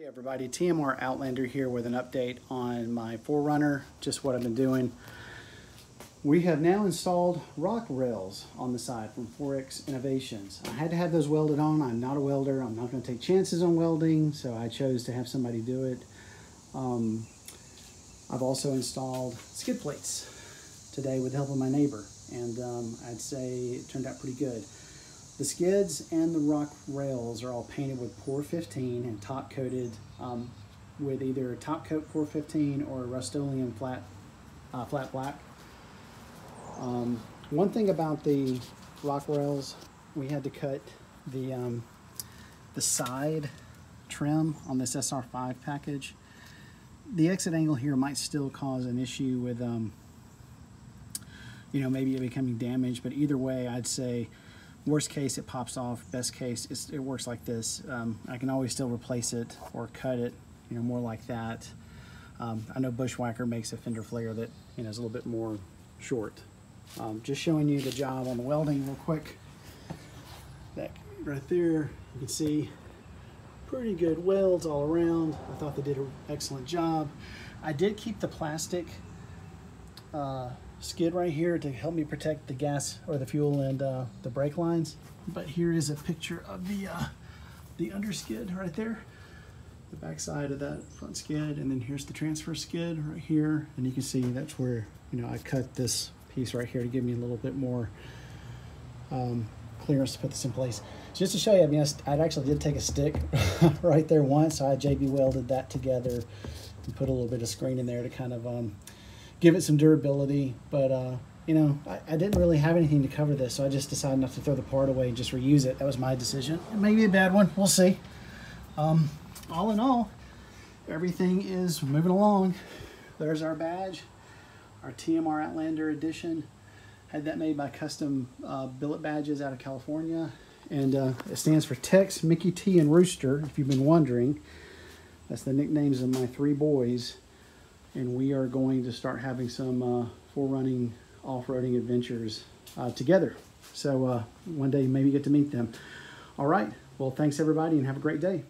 Hey everybody, TMR Outlander here with an update on my 4runner, just what I've been doing. We have now installed rock rails on the side from 4xInnovations. I had to have those welded on. I'm not a welder. I'm not going to take chances on welding, so I chose to have somebody do it. I've also installed skid plates today with the help of my neighbor, and I'd say it turned out pretty good. The skids and the rock rails are all painted with 415 and top coated with either top coat 415 or Rustoleum flat black. One thing about the rock rails, we had to cut the side trim on this SR5 package. The exit angle here might still cause an issue with maybe it becoming damaged, but either way, I'd say worst case it pops off, best case it works like this. I can always still replace it or cut it, more like that. I know Bushwhacker makes a fender flare that is a little bit more short. Just showing you the job on the welding real quick. That right there, you can see pretty good welds all around. I thought they did an excellent job. I did keep the plastic skid right here to help me protect the gas or the fuel and the brake lines. But here is a picture of the under skid right there, the back side of that front skid, and then here's the transfer skid right here. And you can see that's where I cut this piece right here to give me a little bit more clearance to put this in place. Just to show you, I actually did take a stick right there once, so I JB welded that together and put a little bit of screen in there to kind of give it some durability. But I didn't really have anything to cover this, so I just decided not to throw the part away and just reuse it. That was my decision. It may be a bad one, we'll see. All in all, everything is moving along. There's our badge, our TMR Outlander edition. Had that made by custom Billet Badges out of California, and it stands for Tex, Mickey T, and Rooster, if you've been wondering. That's the nicknames of my three boys. And we are going to start having some 4running off-roading adventures together. So one day maybe get to meet them. All right, well, thanks everybody and have a great day.